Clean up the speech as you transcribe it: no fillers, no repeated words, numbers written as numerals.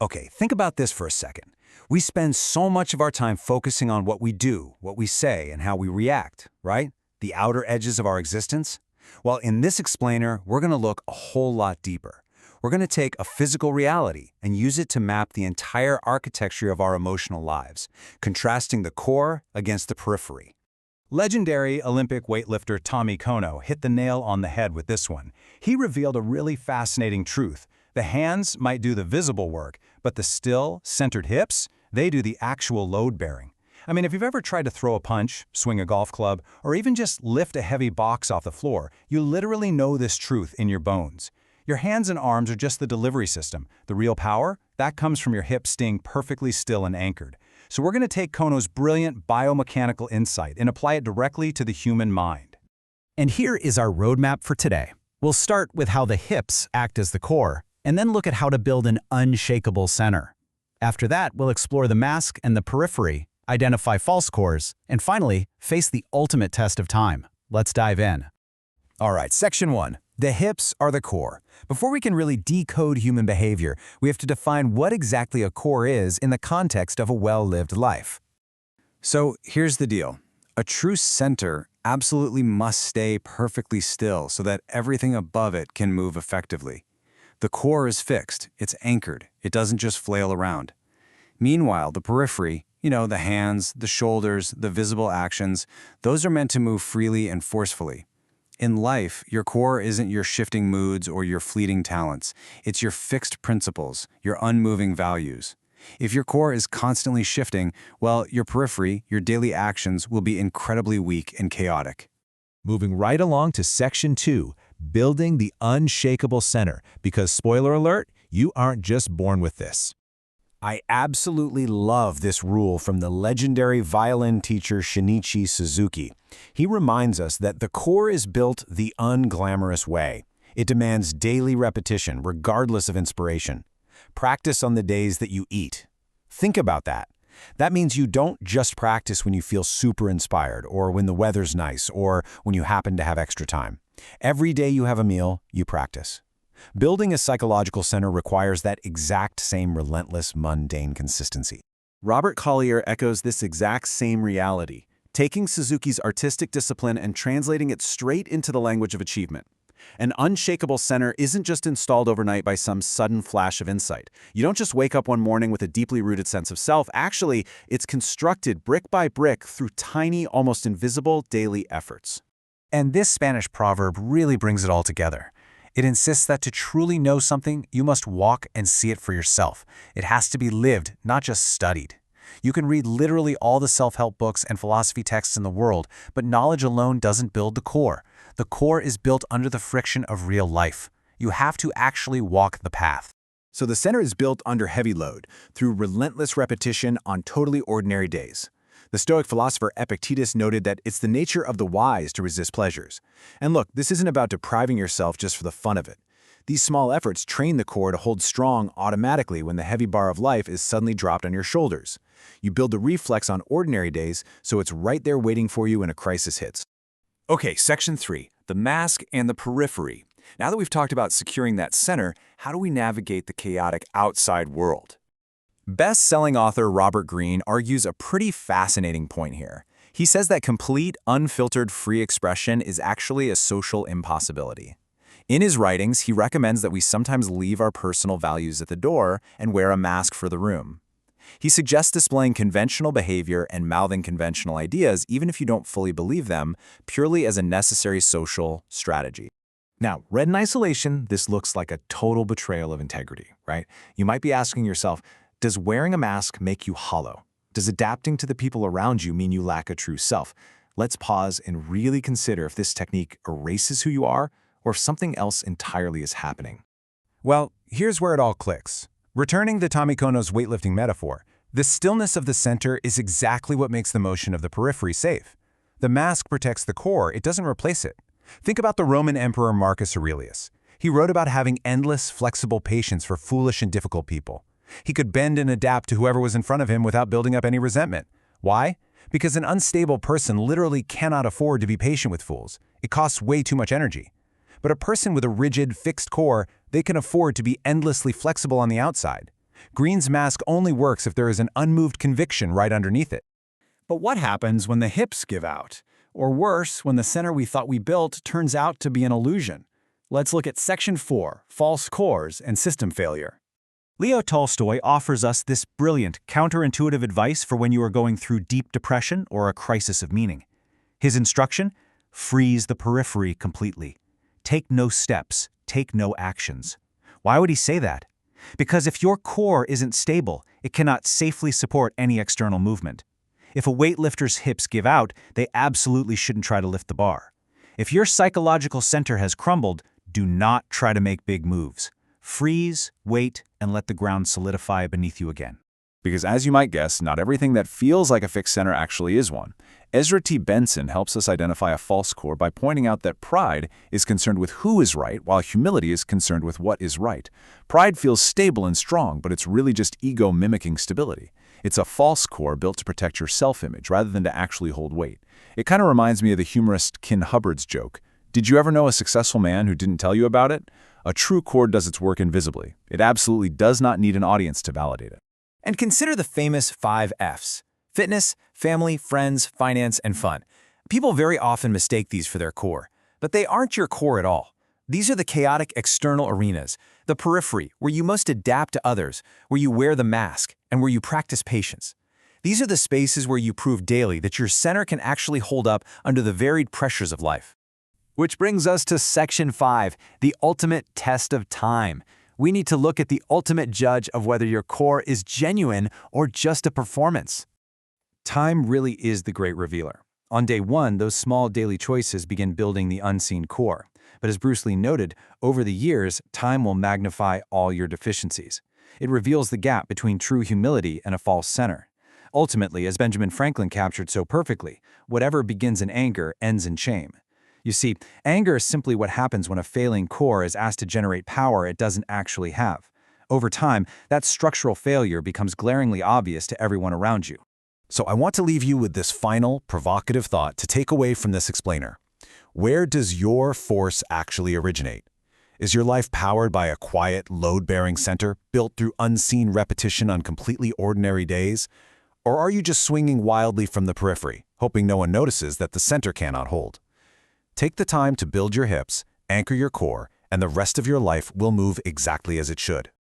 Okay, think about this for a second. We spend so much of our time focusing on what we do, what we say, and how we react, right? The outer edges of our existence. Well, in this explainer, we're going to look a whole lot deeper. We're going to take a physical reality and use it to map the entire architecture of our emotional lives, contrasting the core against the periphery. Legendary Olympic weightlifter Tommy Kono hit the nail on the head with this one. He revealed a really fascinating truth. The hands might do the visible work, but the still, centered hips, they do the actual load-bearing. I mean, if you've ever tried to throw a punch, swing a golf club, or even just lift a heavy box off the floor, you literally know this truth in your bones. Your hands and arms are just the delivery system. The real power, that comes from your hips staying perfectly still and anchored. So we're going to take Kono's brilliant biomechanical insight and apply it directly to the human mind. And here is our roadmap for today. We'll start with how the hips act as the core, and then look at how to build an unshakable center. After that, we'll explore the mask and the periphery, identify false cores, and finally, face the ultimate test of time. Let's dive in. All right, section 1. The hips are the core. Before we can really decode human behavior, we have to define what exactly a core is in the context of a well-lived life. So here's the deal. A true center absolutely must stay perfectly still so that everything above it can move effectively. The core is fixed, it's anchored, it doesn't just flail around. Meanwhile, the periphery, the hands, the shoulders, the visible actions, those are meant to move freely and forcefully. In life, your core isn't your shifting moods or your fleeting talents. It's your fixed principles, your unmoving values. If your core is constantly shifting, well, your periphery, your daily actions will be incredibly weak and chaotic. Moving right along to section 2, building the unshakable center, because spoiler alert, you aren't just born with this. I absolutely love this rule from the legendary violin teacher Shinichi Suzuki. He reminds us that the core is built the unglamorous way. It demands daily repetition, regardless of inspiration. Practice on the days that you eat. Think about that. That means you don't just practice when you feel super inspired, or when the weather's nice, or when you happen to have extra time. Every day you have a meal, you practice. Building a psychological center requires that exact same relentless, mundane consistency. Robert Collier echoes this exact same reality, taking Suzuki's artistic discipline and translating it straight into the language of achievement. An unshakable center isn't just installed overnight by some sudden flash of insight. You don't just wake up one morning with a deeply rooted sense of self. Actually, it's constructed brick by brick through tiny, almost invisible daily efforts. And this Spanish proverb really brings it all together. It insists that to truly know something, you must walk and see it for yourself. It has to be lived, not just studied. You can read literally all the self-help books and philosophy texts in the world, but knowledge alone doesn't build the core. The core is built under the friction of real life. You have to actually walk the path. So the center is built under heavy load, through relentless repetition on totally ordinary days. The Stoic philosopher Epictetus noted that it's the nature of the wise to resist pleasures. And look, this isn't about depriving yourself just for the fun of it. These small efforts train the core to hold strong automatically when the heavy bar of life is suddenly dropped on your shoulders. You build the reflex on ordinary days, so it's right there waiting for you when a crisis hits. Okay, section 3, the mask and the periphery. Now that we've talked about securing that center, how do we navigate the chaotic outside world? Best-selling author Robert Greene argues a pretty fascinating point here. He says that complete, unfiltered free expression is actually a social impossibility. In his writings, he recommends that we sometimes leave our personal values at the door and wear a mask for the room. He suggests displaying conventional behavior and mouthing conventional ideas, even if you don't fully believe them, purely as a necessary social strategy. Now, read in isolation, this looks like a total betrayal of integrity, right? You might be asking yourself, does wearing a mask make you hollow? Does adapting to the people around you mean you lack a true self? Let's pause and really consider if this technique erases who you are or if something else entirely is happening. Well, here's where it all clicks. Returning to Tommy Kono's weightlifting metaphor, the stillness of the center is exactly what makes the motion of the periphery safe. The mask protects the core, it doesn't replace it. Think about the Roman Emperor Marcus Aurelius. He wrote about having endless, flexible patience for foolish and difficult people. He could bend and adapt to whoever was in front of him without building up any resentment. Why? Because an unstable person literally cannot afford to be patient with fools. It costs way too much energy. But a person with a rigid, fixed core, they can afford to be endlessly flexible on the outside. Green's mask only works if there is an unmoved conviction right underneath it. But what happens when the hips give out? Or worse, when the center we thought we built turns out to be an illusion? Let's look at Section 4, False Cores and System Failure. Leo Tolstoy offers us this brilliant, counterintuitive advice for when you are going through deep depression or a crisis of meaning. His instruction? Freeze the periphery completely. Take no steps, take no actions. Why would he say that? Because if your core isn't stable, it cannot safely support any external movement. If a weightlifter's hips give out, they absolutely shouldn't try to lift the bar. If your psychological center has crumbled, do not try to make big moves. Freeze, wait, and let the ground solidify beneath you again. Because as you might guess, not everything that feels like a fixed center actually is one. Ezra T. Benson helps us identify a false core by pointing out that pride is concerned with who is right, while humility is concerned with what is right. Pride feels stable and strong, but it's really just ego mimicking stability. It's a false core built to protect your self-image rather than to actually hold weight. It kind of reminds me of the humorist Ken Hubbard's joke. Did you ever know a successful man who didn't tell you about it? A true core does its work invisibly. It absolutely does not need an audience to validate it. And consider the famous 5 F's: fitness, family, friends, finance, and fun. People very often mistake these for their core, but they aren't your core at all. These are the chaotic external arenas, the periphery, where you must adapt to others, where you wear the mask, and where you practice patience. These are the spaces where you prove daily that your center can actually hold up under the varied pressures of life. Which brings us to Section 5, the ultimate test of time. We need to look at the ultimate judge of whether your core is genuine or just a performance. Time really is the great revealer. On day one, those small daily choices begin building the unseen core. But as Bruce Lee noted, over the years, time will magnify all your deficiencies. It reveals the gap between true humility and a false center. Ultimately, as Benjamin Franklin captured so perfectly, whatever begins in anger ends in shame. You see, anger is simply what happens when a failing core is asked to generate power it doesn't actually have. Over time, that structural failure becomes glaringly obvious to everyone around you. So I want to leave you with this final, provocative thought to take away from this explainer. Where does your force actually originate? Is your life powered by a quiet, load-bearing center built through unseen repetition on completely ordinary days? Or are you just swinging wildly from the periphery, hoping no one notices that the center cannot hold? Take the time to build your hips, anchor your core, and the rest of your life will move exactly as it should.